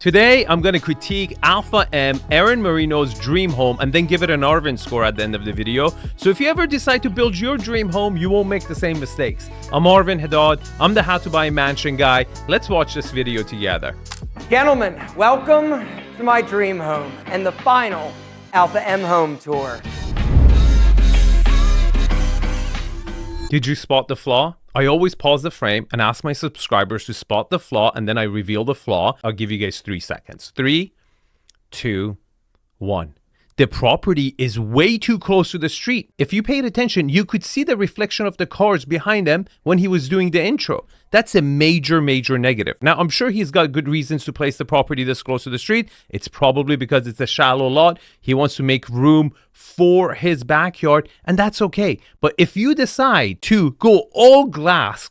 Today, I'm going to critique AlphaM Aaron Marino's dream home and then give it an Arvin score at the end of the video. So if you ever decide to build your dream home, you won't make the same mistakes. I'm Arvin Haddad. I'm the How to Buy a Mansion guy. Let's watch this video together. Gentlemen, welcome to my dream home and the final AlphaM home tour. Did you spot the flaw? I always pause the frame and ask my subscribers to spot the flaw, and then I reveal the flaw. I'll give you guys 3 seconds. 3, 2, 1. The property is way too close to the street. If you paid attention, you could see the reflection of the cars behind him when he was doing the intro. That's a major negative. Now, I'm sure he's got good reasons to place the property this close to the street. It's probably because it's a shallow lot. He wants to make room for his backyard, and that's okay. But if you decide to go all glass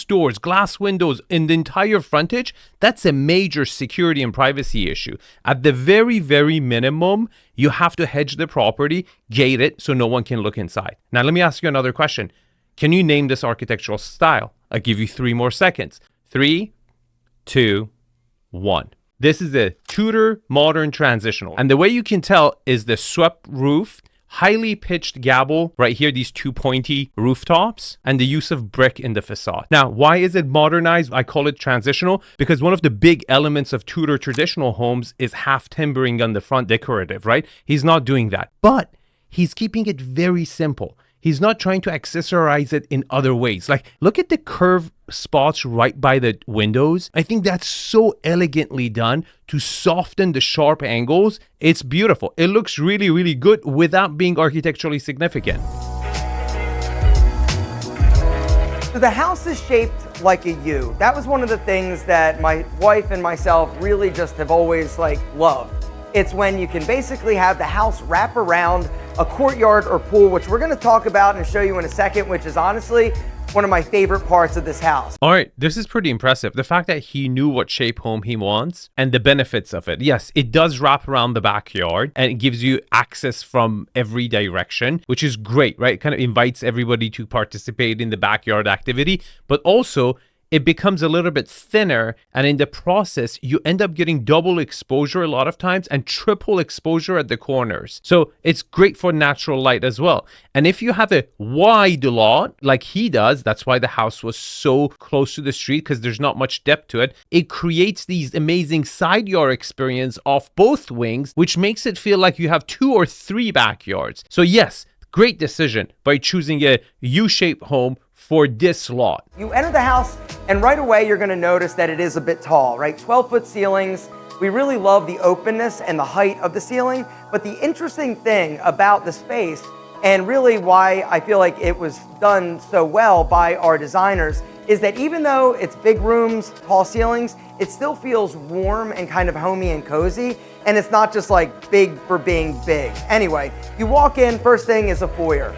doors, glass windows in the entire frontage, that's a major security and privacy issue. At the very minimum, you have to hedge the property, gate it so no one can look inside. Now, let me ask you another question. Can you name this architectural style? I'll give you 3 more seconds. 3, 2, 1. This is a Tudor modern transitional. And the way you can tell is the swept roof, highly pitched gable right here, these 2 pointy rooftops, and the use of brick in the facade. Now, why is it modernized? I call it transitional because one of the big elements of Tudor traditional homes is half timbering on the front, decorative, right? He's not doing that, but he's keeping it very simple. He's not trying to accessorize it in other ways. Like, look at the curved spots right by the windows. I think that's so elegantly done to soften the sharp angles. It's beautiful. It looks really good without being architecturally significant. So the house is shaped like a U. That was one of the things that my wife and myself really just have always loved. It's when you can basically have the house wrap around a courtyard or pool, which we're going to talk about and show you in a second, which is honestly one of my favorite parts of this house. All right, this is pretty impressive. The fact that he knew what shape home he wants and the benefits of it. Yes, it does wrap around the backyard and it gives you access from every direction, which is great, right? It kind of invites everybody to participate in the backyard activity, but also it becomes a little bit thinner, and in the process, you end up getting double exposure a lot of times and triple exposure at the corners. So it's great for natural light as well. And if you have a wide lot like he does, that's why the house was so close to the street, because there's not much depth to it. It creates these amazing side yard experience off both wings, which makes it feel like you have 2 or 3 backyards. So yes, great decision by choosing a U-shaped home for this lot. You enter the house and right away you're going to notice that it is a bit tall, right? 12-foot ceilings. We really love the openness and the height of the ceiling, but the interesting thing about the space, and really why I feel like it was done so well by our designers, is that even though it's big rooms, tall ceilings, it still feels warm and kind of homey and cozy, and it's not just big for being big. Anyway, you walk in, first thing is a foyer.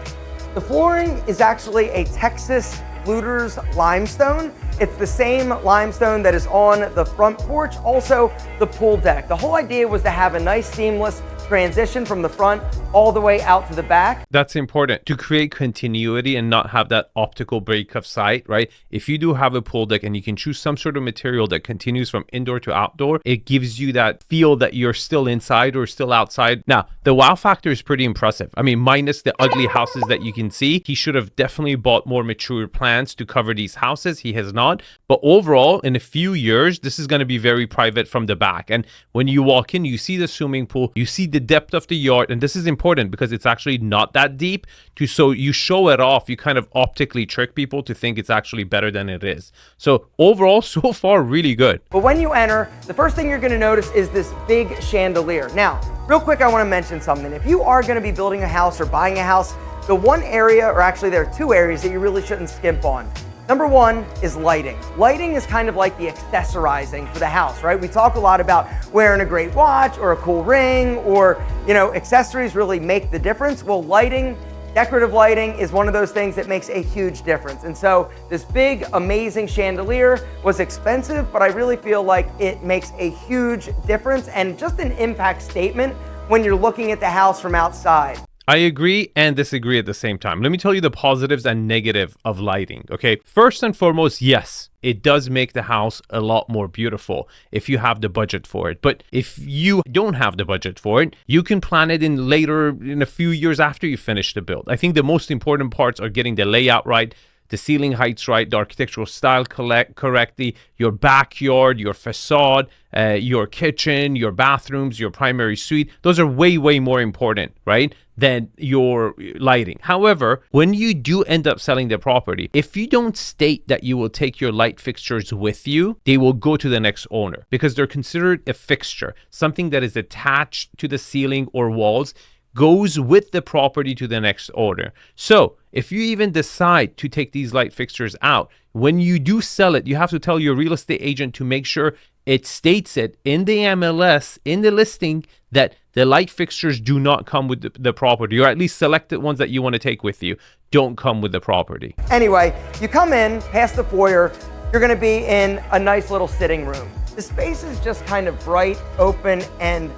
The flooring is actually a Texas Tudor's limestone. It's the same limestone that is on the front porch, also the pool deck. The whole idea was to have a nice seamless transition from the front all the way out to the back. That's important to create continuity and not have that optical break of sight, right? If you do have a pool deck and you can choose some sort of material that continues from indoor to outdoor, it gives you that feel that you're still inside or still outside. Now, the wow factor is pretty impressive. I mean, minus the ugly houses that you can see, he should have definitely bought more mature plans to cover these houses. He has not. But overall, in a few years, this is going to be very private from the back. And when you walk in, you see the swimming pool, you see the depth of the yard, and this is important because it's actually not that deep. So you show it off, you kind of optically trick people to think it's actually better than it is. So overall, so far, really good. But when you enter, the first thing you're going to notice is this big chandelier. Now, real quick, I want to mention something. If you are going to be building a house or buying a house, the one area, or actually there are 2 areas that you really shouldn't skimp on. Number 1 is lighting. Lighting is kind of like the accessorizing for the house, right? We talk a lot about wearing a great watch or a cool ring, or, accessories really make the difference. Well, lighting, decorative lighting, is one of those things that makes a huge difference. And so this big, amazing chandelier was expensive, but I really feel like it makes a huge difference and just an impact statement when you're looking at the house from outside. I agree and disagree at the same time. Let me tell you the positives and negative of lighting, okay? First and foremost, yes, it does make the house a lot more beautiful if you have the budget for it. But if you don't have the budget for it, you can plan it in later, in a few years after you finish the build. I think the most important parts are getting the layout right, the ceiling heights right, the architectural style correctly, your backyard, your facade, your kitchen, your bathrooms, your primary suite. Those are way, way more important, right, than your lighting. However, when you do end up selling the property, if you don't state that you will take your light fixtures with you, they will go to the next owner because they're considered a fixture, something that is attached to the ceiling or walls, goes with the property to the next owner. So if you even decide to take these light fixtures out, when you do sell it, you have to tell your real estate agent to make sure it states it in the MLS, in the listing, that the light fixtures do not come with the property, or at least selected ones that you want to take with you don't come with the property. Anyway, you come in past the foyer, you're going to be in a nice little sitting room. The space is just kind of bright, open, and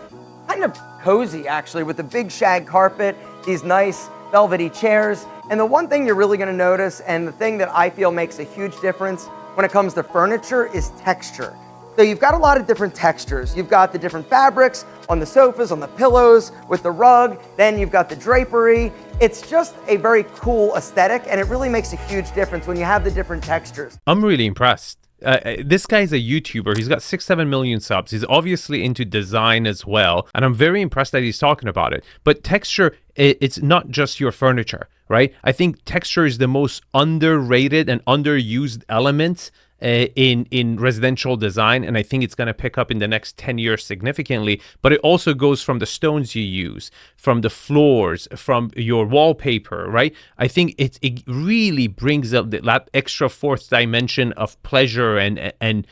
kind of cozy actually, with the big shag carpet, these nice velvety chairs. And the one thing you're really going to notice, and the thing that I feel makes a huge difference when it comes to furniture, is texture. So you've got a lot of different textures. You've got the different fabrics on the sofas, on the pillows, with the rug. Then you've got the drapery. It's just a very cool aesthetic, and it really makes a huge difference when you have the different textures. I'm really impressed. This guy's a YouTuber. He's got 6-7 million subs. He's obviously into design as well. And I'm very impressed that he's talking about it. But texture, it's not just your furniture, right? I think texture is the most underrated and underused element in residential design, and I think it's going to pick up in the next 10 years significantly. But it also goes from the stones you use, from the floors, from your wallpaper, right? I think it really brings up that extra fourth dimension of pleasure and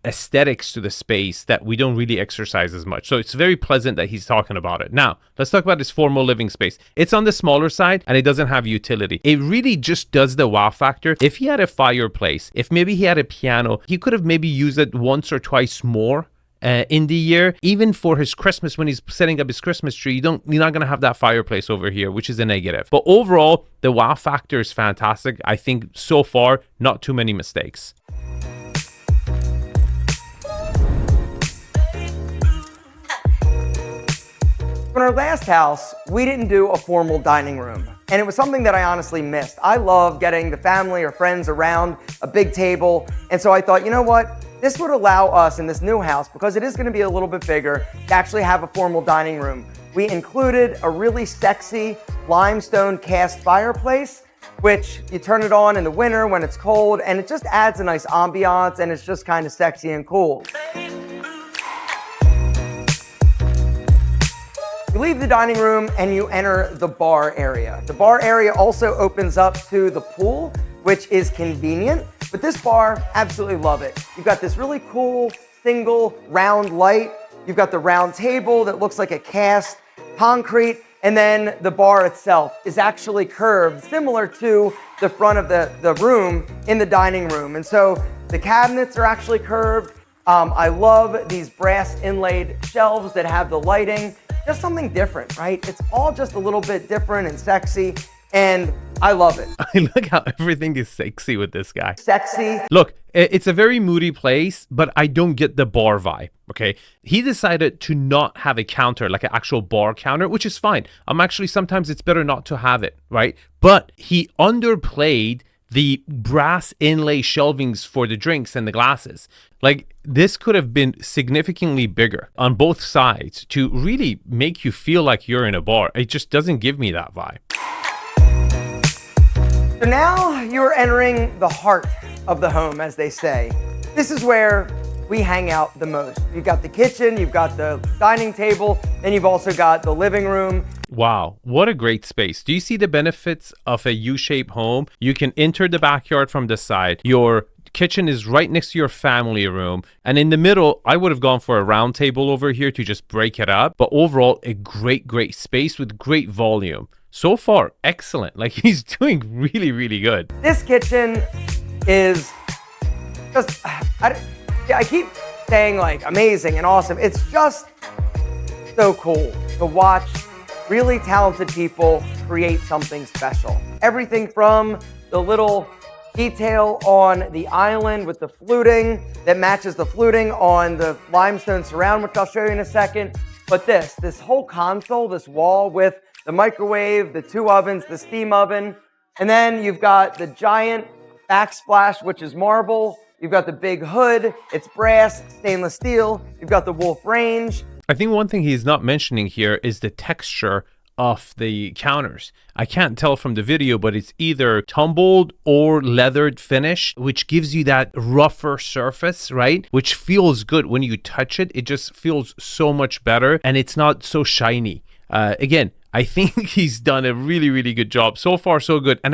aesthetics to the space that we don't really exercise as much. So it's very pleasant that he's talking about it. Now, let's talk about this formal living space. It's on the smaller side and it doesn't have utility. It really just does the wow factor. If he had a fireplace, if maybe he had a piano, he could have maybe used it once or twice more in the year. Even for his Christmas, when he's setting up his Christmas tree, you're not going to have that fireplace over here, which is a negative. But overall, the wow factor is fantastic. I think so far, not too many mistakes. In our last house, we didn't do a formal dining room, and it was something that I honestly missed. I love getting the family or friends around a big table, and so I thought, you know what? This would allow us in this new house, because it is going to be a little bit bigger, to actually have a formal dining room. We included a really sexy limestone cast fireplace, which you turn it on in the winter when it's cold, and it just adds a nice ambiance, and it's just kind of sexy and cool. You leave the dining room and you enter the bar area. The bar area also opens up to the pool, which is convenient, but this bar, absolutely love it. You've got this really cool single round light. You've got the round table that looks like a cast concrete, and then the bar itself is actually curved, similar to the front of the room in the dining room. And so the cabinets are actually curved. I love these brass inlaid shelves that have the lighting. Just something different, right? It's all just a little bit different and sexy, and I love it. Look how everything is sexy with this guy. Sexy. Look, it's a very moody place, but I don't get the bar vibe, okay? He decided to not have a counter, like an actual bar counter, which is fine. Sometimes it's better not to have it, right? But he underplayed the brass inlay shelvings for the drinks and the glasses. Like, this could have been significantly bigger on both sides to really make you feel like you're in a bar. It just doesn't give me that vibe. So now you're entering the heart of the home, as they say. This is where we hang out the most. You've got the kitchen, you've got the dining table, and you've also got the living room. Wow, what a great space. Do you see the benefits of a U-shaped home? You can enter the backyard from the side. Your kitchen is right next to your family room. And in the middle, I would have gone for a round table over here to just break it up. But overall, a great space with great volume. So far, excellent. Like, he's doing really, really good. This kitchen is just, I keep saying like amazing and awesome. It's just so cool to watch really talented people create something special. Everything from the little detail on the island with the fluting that matches the fluting on the limestone surround, which I'll show you in a second. But this whole console, this wall with the microwave, the 2 ovens, the steam oven, and then you've got the giant backsplash, which is marble. You've got the big hood, it's brass, stainless steel. You've got the wolf range. I think one thing he's not mentioning here is the texture of the counters. I can't tell from the video, but it's either tumbled or leathered finish, which gives you that rougher surface, right? Which feels good when you touch it. It just feels so much better and it's not so shiny. Again, I think he's done a really, really good job. So far, so good. And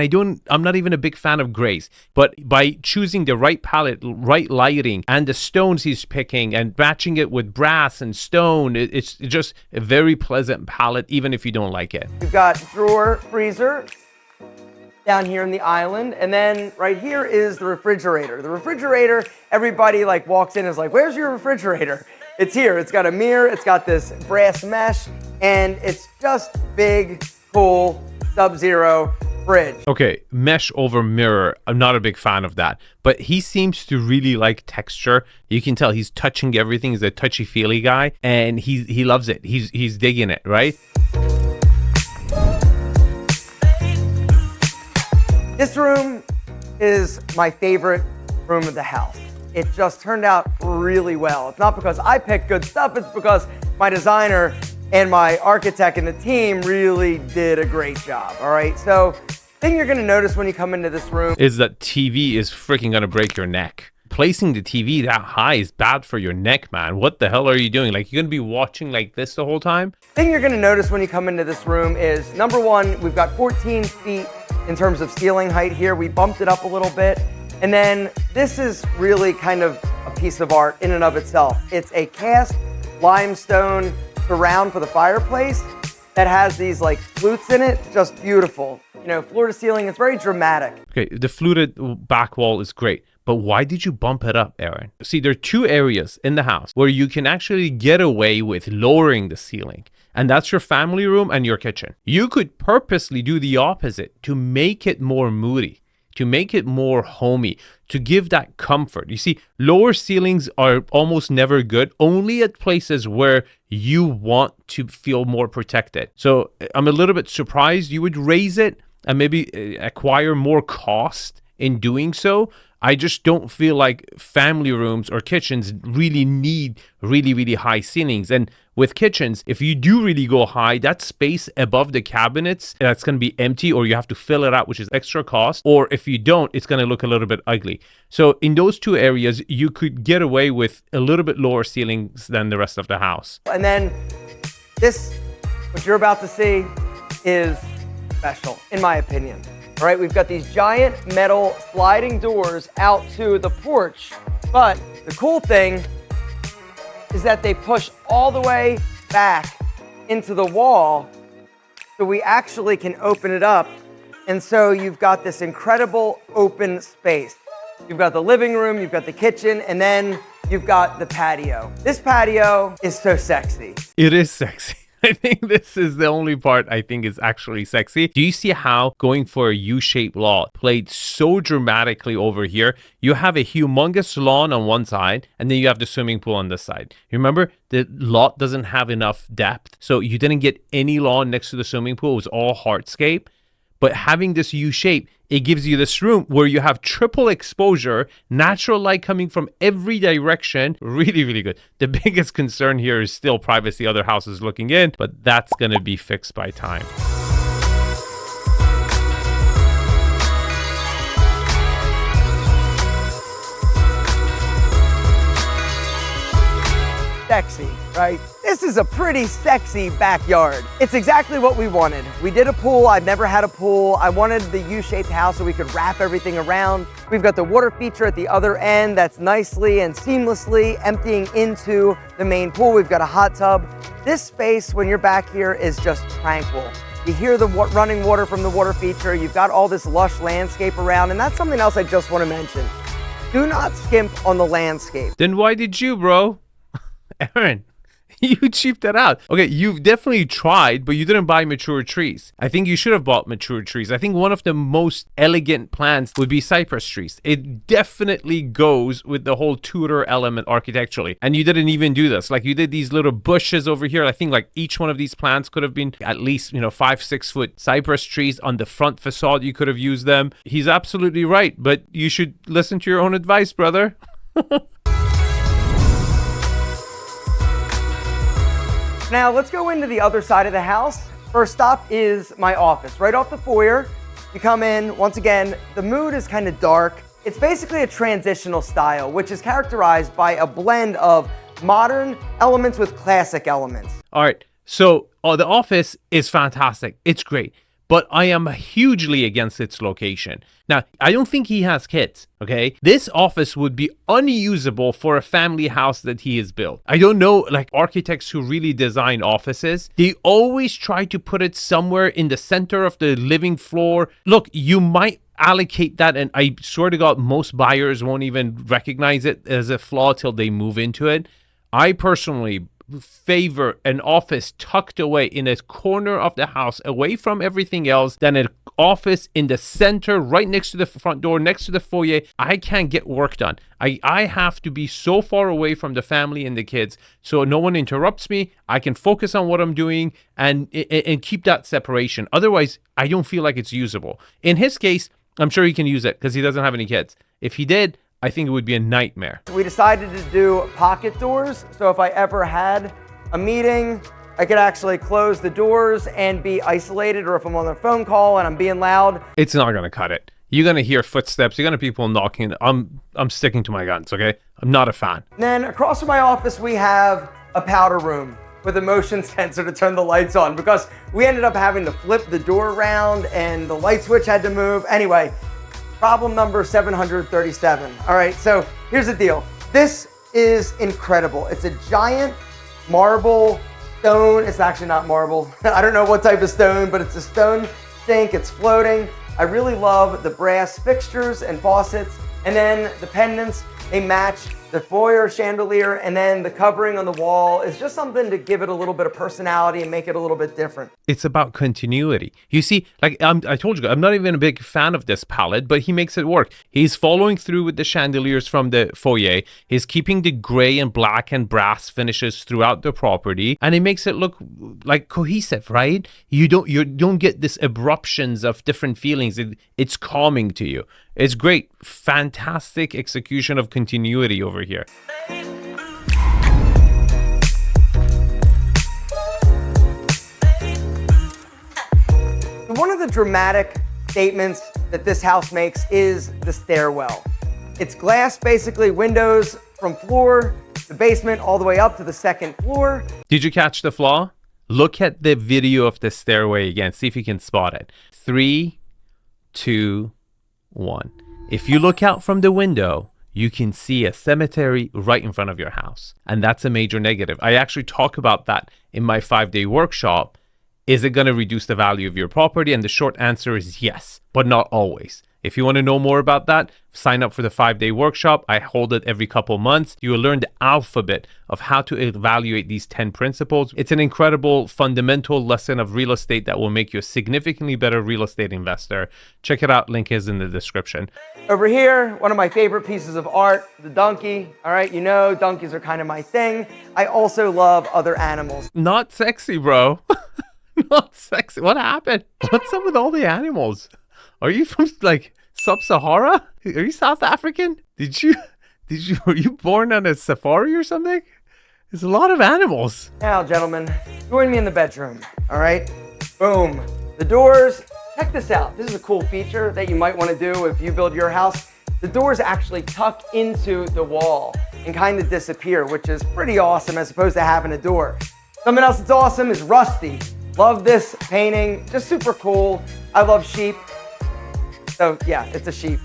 I'm not even a big fan of grays, but by choosing the right palette, right lighting, and the stones he's picking and matching it with brass and stone, it's just a very pleasant palette, even if you don't like it. You've got drawer, freezer down here in the island. And then right here is the refrigerator. The refrigerator, everybody like walks in and is like, where's your refrigerator? It's here. It's got a mirror. It's got this brass mesh. And it's just big, cool, sub-zero fridge. Okay, mesh over mirror. I'm not a big fan of that. But he seems to really like texture. You can tell he's touching everything. He's a touchy-feely guy. And he loves it. He's digging it, right? This room is my favorite room of the house. It just turned out really well. It's not because I picked good stuff, it's because my designer and my architect and the team really did a great job, all right? So, thing you're gonna notice when you come into this room is that TV is freaking gonna break your neck. Placing the TV that high is bad for your neck, man. What the hell are you doing? Like, you're gonna be watching like this the whole time? Thing you're gonna notice when you come into this room is, number one, we've got 14 feet in terms of ceiling height here. We bumped it up a little bit. And then this is really kind of a piece of art in and of itself. It's a cast limestone surround for the fireplace that has these like flutes in it. Just beautiful. You know, floor to ceiling, it's very dramatic. Okay, the fluted back wall is great. But why did you bump it up, Aaron? See, there are 2 areas in the house where you can actually get away with lowering the ceiling. And that's your family room and your kitchen. You could purposely do the opposite to make it more moody, to make it more homey, to give that comfort. You see, lower ceilings are almost never good, only at places where you want to feel more protected. So I'm a little bit surprised you would raise it and maybe acquire more cost in doing so. I just don't feel like family rooms or kitchens really need really, really high ceilings. And with kitchens, if you do really go high, that space above the cabinets, that's going to be empty, or you have to fill it out, which is extra cost. Or if you don't, it's going to look a little bit ugly. So in those 2 areas, you could get away with a little bit lower ceilings than the rest of the house. And then this, what you're about to see, is special, in my opinion. All right, we've got these giant metal sliding doors out to the porch. But the cool thing is that they push all the way back into the wall, so we actually can open it up. And so you've got this incredible open space. You've got the living room, you've got the kitchen, and then you've got the patio. This patio is so sexy. It is sexy. I think this is the only part I think is actually sexy. Do you see how going for a U-shaped lawn played so dramatically over here? You have a humongous lawn on one side, and then you have the swimming pool on this side. You remember, the lot doesn't have enough depth, so you didn't get any lawn next to the swimming pool. It was all hardscape. But having this U shape, it gives you this room where you have triple exposure, natural light coming from every direction. Really, really good. The biggest concern here is still privacy, other houses looking in, but that's going to be fixed by time. Sexy, right? This is a pretty sexy backyard. It's exactly what we wanted. We did a pool. I've never had a pool. I wanted the U-shaped house so we could wrap everything around. We've got the water feature at the other end that's nicely and seamlessly emptying into the main pool. We've got a hot tub. This space, when you're back here, is just tranquil. You hear the running water from the water feature. You've got all this lush landscape around, and that's something else I just want to mention. Do not skimp on the landscape. Then why did you, bro? Aaron, You cheaped that out. Okay, you've definitely tried, but you didn't buy mature trees. I think you should have bought mature trees. I think one of the most elegant plants would be cypress trees. It definitely goes with the whole Tudor element architecturally. And you didn't even do this. Like, you did these little bushes over here. I think like each one of these plants could have been at least, 5-6 foot cypress trees on the front facade. You could have used them. He's absolutely right, but you should listen to your own advice, brother. Now let's go into the other side of the house. First stop is my office. Right off the foyer, you come in, once again, the mood is kind of dark. It's basically a transitional style, which is characterized by a blend of modern elements with classic elements. All right, so the office is fantastic. It's great. But I am hugely against its location. Now, I don't think he has kids, okay? This office would be unusable for a family house that he has built. I don't know, like architects who really design offices, they always try to put it somewhere in the center of the living floor. Look, you might allocate that, and I swear to God, most buyers won't even recognize it as a flaw till they move into it. I personally favor an office tucked away in a corner of the house away from everything else than an office in the center right next to the front door, next to the foyer. I can't get work done. I have to be so far away from the family and the kids so no one interrupts me. I can focus on what I'm doing and keep that separation. Otherwise, I don't feel like it's usable. In his case, I'm sure he can use it because he doesn't have any kids. If he did, I think it would be a nightmare. We decided to do pocket doors, so if I ever had a meeting, I could actually close the doors and be isolated, or if I'm on a phone call and I'm being loud. It's not going to cut it. You're going to hear footsteps. You're going to hear people knocking. I'm sticking to my guns, okay? I'm not a fan. Then across from my office, we have a powder room with a motion sensor to turn the lights on because we ended up having to flip the door around and the light switch had to move. Anyway, problem number 737. All right, so here's the deal. This is incredible. It's a giant marble stone. It's actually not marble. I don't know what type of stone, but it's a stone sink. It's floating. I really love the brass fixtures and faucets. And then the pendants, they match the foyer chandelier, and then the covering on the wall is just something to give it a little bit of personality and make it a little bit different. It's about continuity. You see, like I told you, I'm not even a big fan of this palette, but he makes it work. He's following through with the chandeliers from the foyer. He's keeping the gray and black and brass finishes throughout the property, and it makes it look like cohesive, right? You don't get this abruptions of different feelings. It's calming to you. It's great. Fantastic execution of continuity over here. One of the dramatic statements that this house makes is the stairwell. It's glass, basically windows from floor, the basement, all the way up to the second floor. Did you catch the flaw? Look at the video of the stairway again. See if you can spot it. 3, 2, 1. If you look out from the window, you can see a cemetery right in front of your house. And that's a major negative. I actually talk about that in my 5-day workshop. Is it going to reduce the value of your property? And the short answer is yes, but not always. If you want to know more about that, sign up for the 5-day workshop. I hold it every couple months. You will learn the alphabet of how to evaluate these 10 principles. It's an incredible fundamental lesson of real estate that will make you a significantly better real estate investor. Check it out. Link is in the description. Over here, one of my favorite pieces of art, the donkey. All right, you know, donkeys are kind of my thing. I also love other animals. Not sexy, bro. Not sexy. What happened? What's up with all the animals? Are you from like Sub-Sahara? Are you South African? Were you born on a safari or something? There's a lot of animals. Now, gentlemen, join me in the bedroom. All right, boom. The doors, check this out. This is a cool feature that you might want to do if you build your house. The doors actually tuck into the wall and kind of disappear, which is pretty awesome as opposed to having a door. Something else that's awesome is Rusty. Love this painting, just super cool. I love sheep. So yeah, it's a sheep.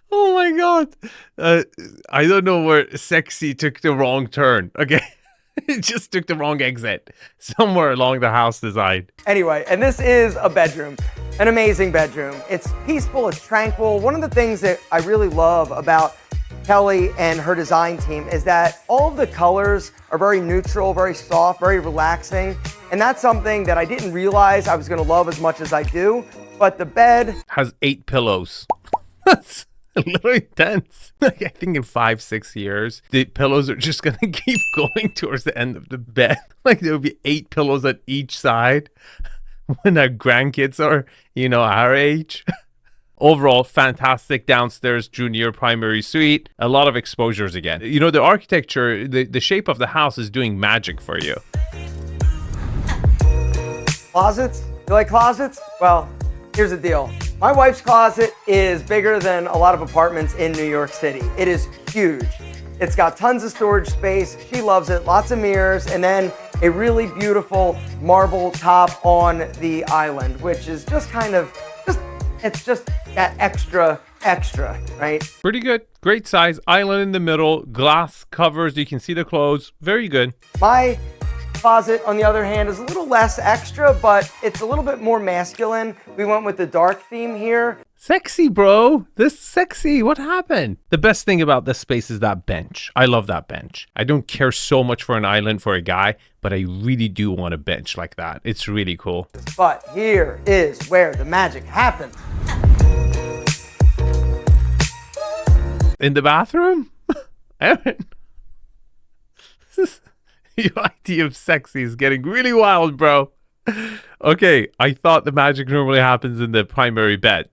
Oh my God. I don't know where sexy took the wrong turn. Okay. It just took the wrong exit somewhere along the house design. Anyway, and this is a bedroom, an amazing bedroom. It's peaceful, it's tranquil. One of the things that I really love about Kelly and her design team is that all of the colors are very neutral, very soft, very relaxing. And that's something that I didn't realize I was gonna love as much as I do. But the bed has 8 pillows. That's a little intense. Like, I think in 5-6 years, the pillows are just gonna keep going towards the end of the bed. Like, there will be 8 pillows at each side when our grandkids are, our age. Overall, fantastic downstairs junior primary suite. A lot of exposures again. The architecture, the shape of the house is doing magic for you. Closets? You like closets? Well, here's the deal. My wife's closet is bigger than a lot of apartments in New York City. It is huge. It's got tons of storage space. She loves it. Lots of mirrors. And then a really beautiful marble top on the island, which is just it's just that extra, right? Pretty good. Great size. Island in the middle. Glass covers. You can see the clothes. Very good. My closet, on the other hand, is a little less extra, but it's a little bit more masculine. We went with the dark theme here. Sexy, bro. This is sexy. What happened? The best thing about this space is that bench. I love that bench. I don't care so much for an island for a guy, but I really do want a bench like that. It's really cool. But here is where the magic happens. In the bathroom? Aaron, your idea of sexy is getting really wild, bro. Okay, I thought the magic normally happens in the primary bed,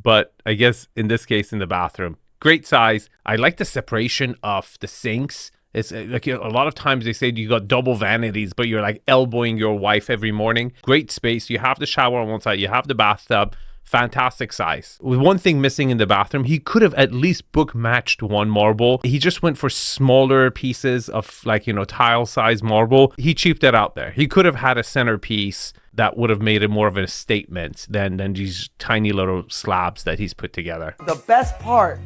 but I guess in this case in the bathroom. Great size. I like the separation of the sinks. It's like, a lot of times they say you got double vanities, but you're like elbowing your wife every morning. Great space. You have the shower on one side, you have the bathtub. Fantastic size. With one thing missing in the bathroom, he could have at least book matched one marble. He just went for smaller pieces of tile size marble. He cheaped that out there. He could have had a centerpiece that would have made it more of a statement than these tiny little slabs that he's put together. The best part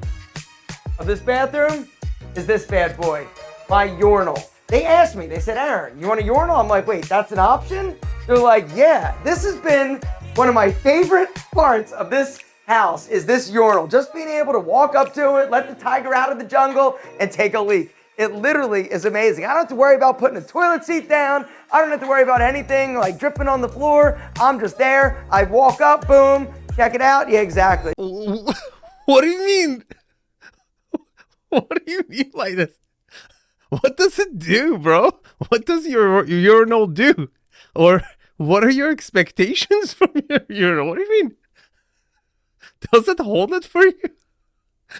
of this bathroom is this bad boy, my urinal. They asked me, they said, Aaron, you want a urinal? I'm like, wait, that's an option? They're like, yeah, this has been one of my favorite parts of this house is this urinal. Just being able to walk up to it, let the tiger out of the jungle, and take a leak. It literally is amazing. I don't have to worry about putting a toilet seat down. I don't have to worry about anything like dripping on the floor. I'm just there. I walk up, boom, check it out. Yeah, exactly. What do you mean? What do you mean by this? What does it do, bro? What does your urinal do? Or what are your expectations from your urinal? What do you mean? Does it hold it for you?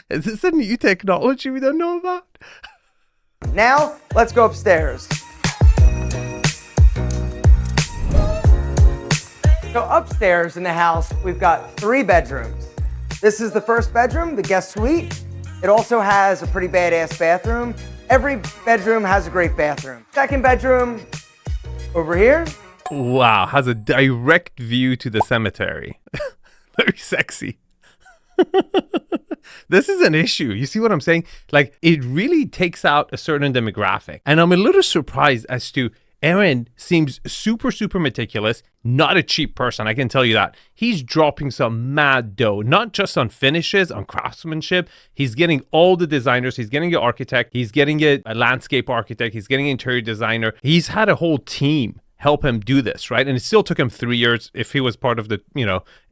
Is this a new technology we don't know about? Now, let's go upstairs. So upstairs in the house, we've got 3 bedrooms. This is the first bedroom, the guest suite. It also has a pretty badass bathroom. Every bedroom has a great bathroom. Second bedroom, over here. Wow, has a direct view to the cemetery. Very sexy. This is an issue. You see what I'm saying? Like, it really takes out a certain demographic. And I'm a little surprised as to Aaron seems super, super meticulous. Not a cheap person, I can tell you that. He's dropping some mad dough, not just on finishes, on craftsmanship. He's getting all the designers. He's getting an architect. He's getting a landscape architect. He's getting an interior designer. He's had a whole team help him do this, right? And it still took him 3 years. If he was part of the,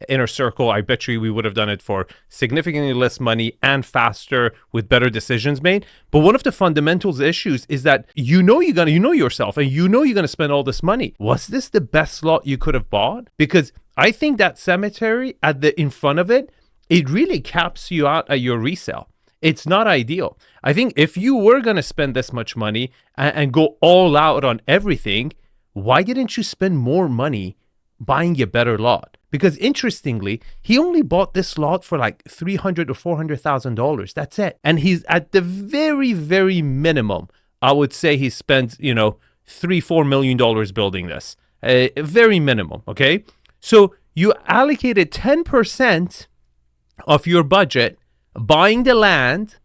inner circle, I bet you we would have done it for significantly less money and faster with better decisions made. But one of the fundamentals issues is that you know yourself and you're going to spend all this money. Was this the best lot you could have bought? Because I think that cemetery in front of it, it really caps you out at your resale. It's not ideal. I think if you were going to spend this much money and go all out on everything, why didn't you spend more money buying a better lot? Because interestingly, he only bought this lot for like $300,000 or $400,000. That's it. And he's at the very, very minimum. I would say he spent, $3-4 million building this. Very minimum. Okay. So you allocated 10% of your budget buying the land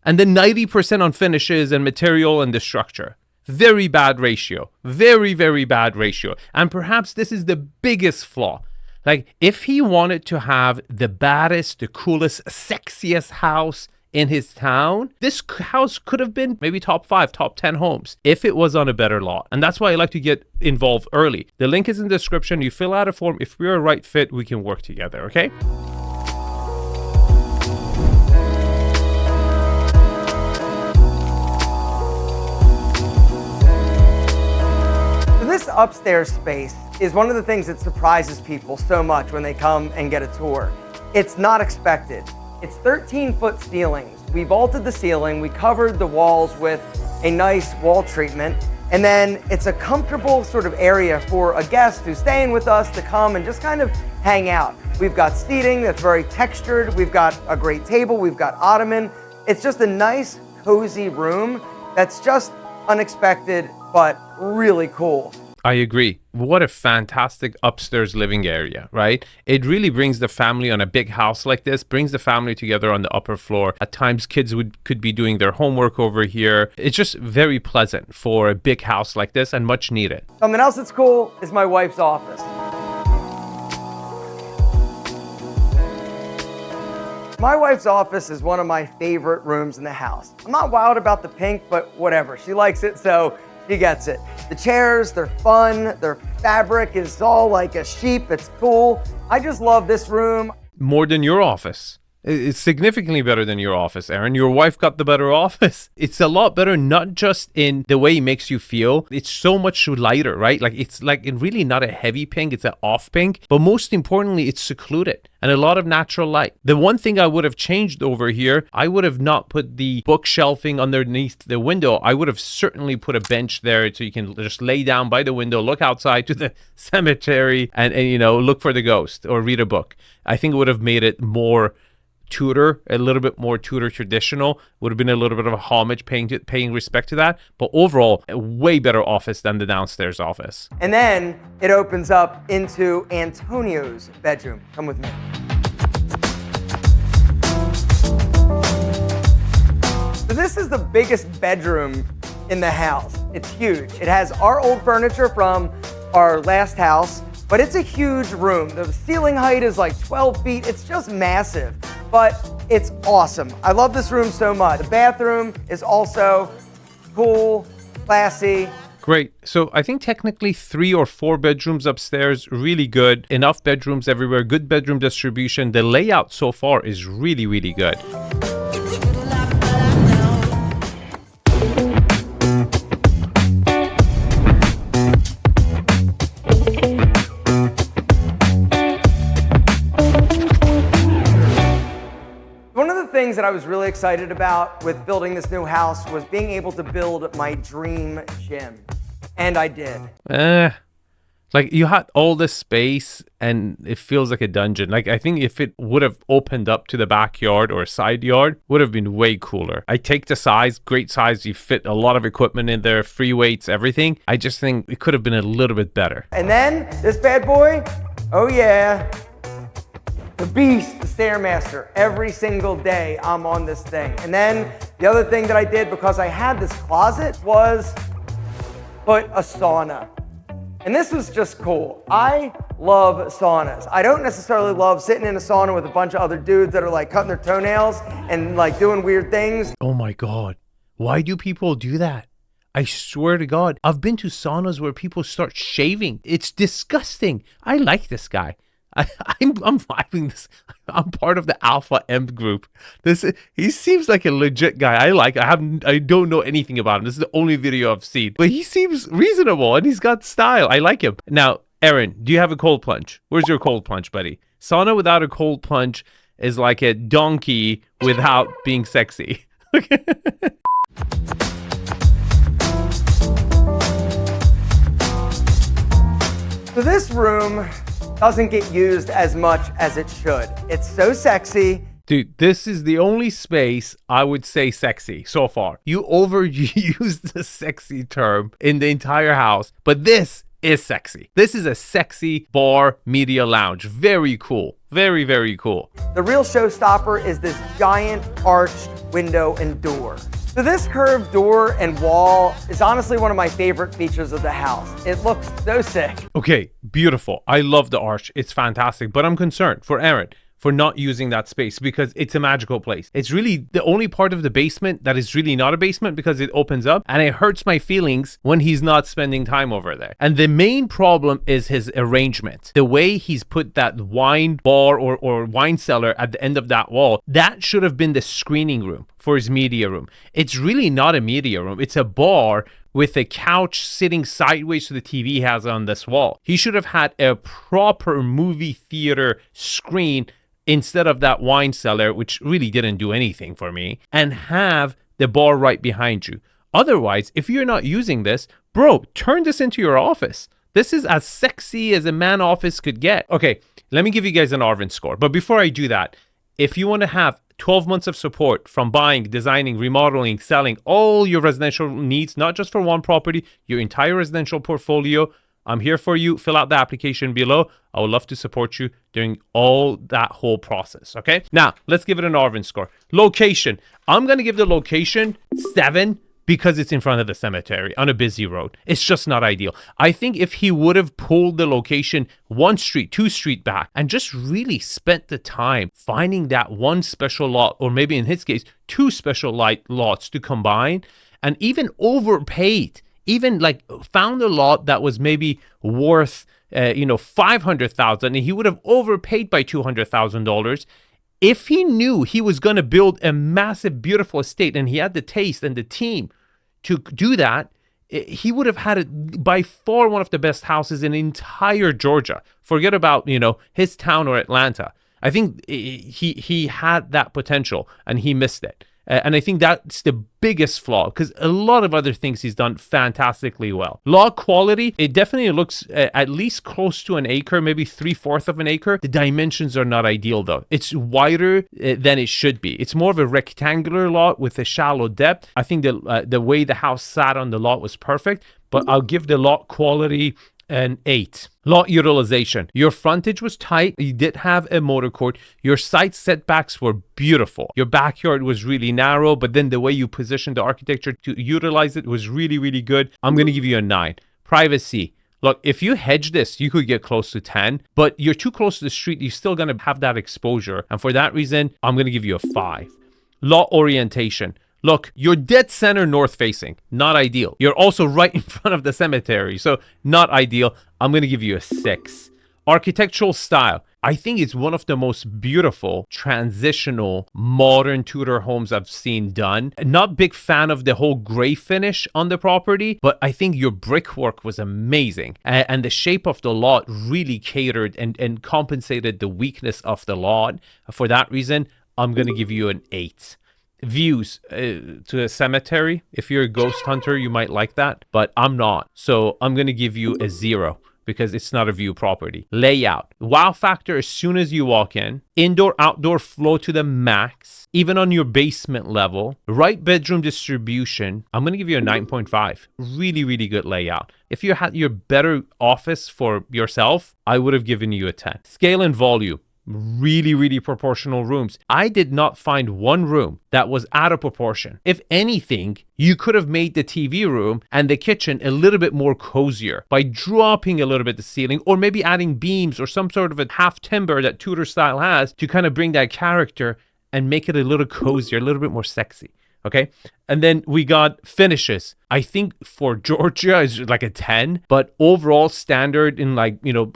and then 90% on finishes and material and the structure. Very bad ratio. Very, very bad ratio. And perhaps this is the biggest flaw. Like, if he wanted to have the baddest, the coolest, sexiest house in his town, this house could have been maybe top 5, top 10 homes if it was on a better lot. And that's why I like to get involved early. The link is in the description. You fill out a form. If we're a right fit, we can work together, okay? This upstairs space is one of the things that surprises people so much when they come and get a tour. It's not expected. It's 13-foot ceilings. We vaulted the ceiling, we covered the walls with a nice wall treatment, and then it's a comfortable sort of area for a guest who's staying with us to come and just kind of hang out. We've got seating that's very textured, we've got a great table, we've got ottoman. It's just a nice, cozy room that's just unexpected, but really cool. I agree. What a fantastic upstairs living area, right? It really brings the family on a big house like this, brings the family together on the upper floor. At times, kids could be doing their homework over here. It's just very pleasant for a big house like this and much needed. Something else that's cool is my wife's office. My wife's office is one of my favorite rooms in the house. I'm not wild about the pink, but whatever. She likes it, so she gets it. The chairs, they're fun. Their fabric is all like a sheep. It's cool. I just love this room. More than your office. It's significantly better than your office, Aaron. Your wife got the better office. It's a lot better, not just in the way it makes you feel. It's so much lighter, right? Like it's like really not a heavy pink. It's an off pink. But most importantly, it's secluded and a lot of natural light. The one thing I would have changed over here, I would have not put the bookshelving underneath the window. I would have certainly put a bench there so you can just lay down by the window, look outside to the cemetery and you know, look for the ghost or read a book. I think it would have made it more Tudor, a little bit more Tudor traditional, would have been a little bit of a homage paying respect to that. But overall, a way better office than the downstairs office. And then it opens up into Antonio's bedroom. Come with me. So this is the biggest bedroom in the house. It's huge. It has our old furniture from our last house, but it's a huge room. The ceiling height is like 12 feet. It's just massive, but it's awesome. I love this room so much. The bathroom is also cool, classy. Great. So I think technically 3 or 4 bedrooms upstairs, really good. Enough bedrooms everywhere, good bedroom distribution. The layout so far is really, really good. Things that I was really excited about with building this new house was being able to build my dream gym. And I did. Like you had all this space and it feels like a dungeon. Like I think if it would have opened up to the backyard or side yard, would have been way cooler. I take the size, great size. You fit a lot of equipment in there, free weights, everything. I just think it could have been a little bit better. And then this bad boy, oh yeah. The beast, the Stairmaster. Every single day I'm on this thing. And then the other thing that I did because I had this closet was put a sauna. And this was just cool. I love saunas. I don't necessarily love sitting in a sauna with a bunch of other dudes that are like cutting their toenails and like doing weird things. Oh my God. Why do people do that? I swear to God, I've been to saunas where people start shaving. It's disgusting. I like this guy. I'm vibing this. I'm part of the AlphaM group. He seems like a legit guy. I don't know anything about him. This is the only video I've seen. But he seems reasonable and he's got style. I like him. Now, Aaron, do you have a cold plunge? Where's your cold plunge, buddy? Sauna without a cold plunge is like a donkey without being sexy. So this room doesn't get used as much as it should. It's so sexy. Dude, this is the only space I would say sexy so far. You overused the sexy term in the entire house, but this is sexy. This is a sexy bar media lounge. Very cool. Very, very cool. The real showstopper is this giant arched window and door. So this curved door and wall is honestly one of my favorite features of the house. It looks so sick. Okay, beautiful. I love the arch. It's fantastic, but I'm concerned for Aaron. for not using that space because it's a magical place. It's really the only part of the basement that is really not a basement because it opens up, and it hurts my feelings when he's not spending time over there. And the main problem is his arrangement. The way he's put that wine bar or wine cellar at the end of that wall, that should have been the screening room for his media room. It's really not a media room. It's a bar with a couch sitting sideways to the TV has on this wall. He should have had a proper movie theater screen instead of that wine cellar, which really didn't do anything for me, and have the bar right behind you. Otherwise, if you're not using this, bro, turn this into your office. This is as sexy as a man office could get. Okay, let me give you guys an Arvin score. But before I do that, if you want to have 12 months of support from buying, designing, remodeling, selling all your residential needs, not just for one property, your entire residential portfolio, I'm here for you. Fill out the application below. I would love to support you during all that whole process. Okay. Now let's give it an Arvin score. Location. I'm going to give the location 7 because it's in front of the cemetery on a busy road. It's just not ideal. I think if he would have pulled the location 1 street, 2 street back and just really spent the time finding that one special lot, or maybe in his case, 2 special lots to combine, and even overpaid, even like found a lot that was maybe worth, $500,000, and he would have overpaid by $200,000. If he knew he was going to build a massive, beautiful estate and he had the taste and the team to do that, he would have had it by far one of the best houses in entire Georgia. Forget about, his town or Atlanta. I think he had that potential and he missed it. And I think that's the biggest flaw, because a lot of other things he's done fantastically well. Lot quality, it definitely looks at least close to an acre, maybe 3/4 of an acre. The dimensions are not ideal though. It's wider than it should be. It's more of a rectangular lot with a shallow depth. I think the way the house sat on the lot was perfect, but I'll give the lot quality an 8. Lot utilization. Your frontage was tight. You did have a motor court. Your side setbacks were beautiful. Your backyard was really narrow, but then the way you positioned the architecture to utilize it was really, really good. I'm going to give you a 9. Privacy. Look, if you hedge this, you could get close to 10, but you're too close to the street. You're still going to have that exposure. And for that reason, I'm going to give you a 5. Lot orientation. Look, you're dead center north facing, not ideal. You're also right in front of the cemetery, so not ideal. I'm going to give you a 6. Architectural style. I think it's one of the most beautiful, transitional, modern Tudor homes I've seen done. Not big fan of the whole gray finish on the property, but I think your brickwork was amazing. And the shape of the lot really catered and compensated the weakness of the lot. For that reason, I'm going to give you an 8. Views to a cemetery. If you're a ghost hunter, you might like that, but I'm not. So I'm going to give you a 0 because it's not a view property. Layout. Wow factor as soon as you walk in. Indoor, outdoor flow to the max, even on your basement level. Right bedroom distribution. I'm going to give you a 9.5. Really, really good layout. If you had your better office for yourself, I would have given you a 10. Scale and volume. Really, really proportional rooms. I did not find one room that was out of proportion. If anything, you could have made the TV room and the kitchen a little bit more cozier by dropping a little bit the ceiling, or maybe adding beams or some sort of a half timber that Tudor style has to kind of bring that character and make it a little cozier, a little bit more sexy. Okay. And then we got finishes. I think for Georgia is like a 10, but overall standard in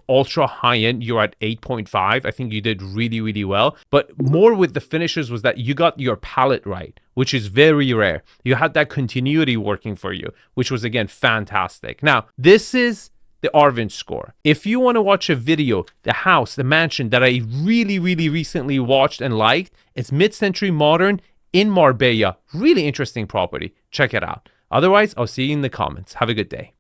ultra high end, you're at 8.5. I think you did really, really well. But more with the finishes was that you got your palette right, which is very rare. You had that continuity working for you, which was again fantastic. Now, this is the Arvin score. If you want to watch a video, the house, the mansion that I really, really recently watched and liked, it's mid-century modern in Marbella. Really interesting property. Check it out. Otherwise, I'll see you in the comments. Have a good day.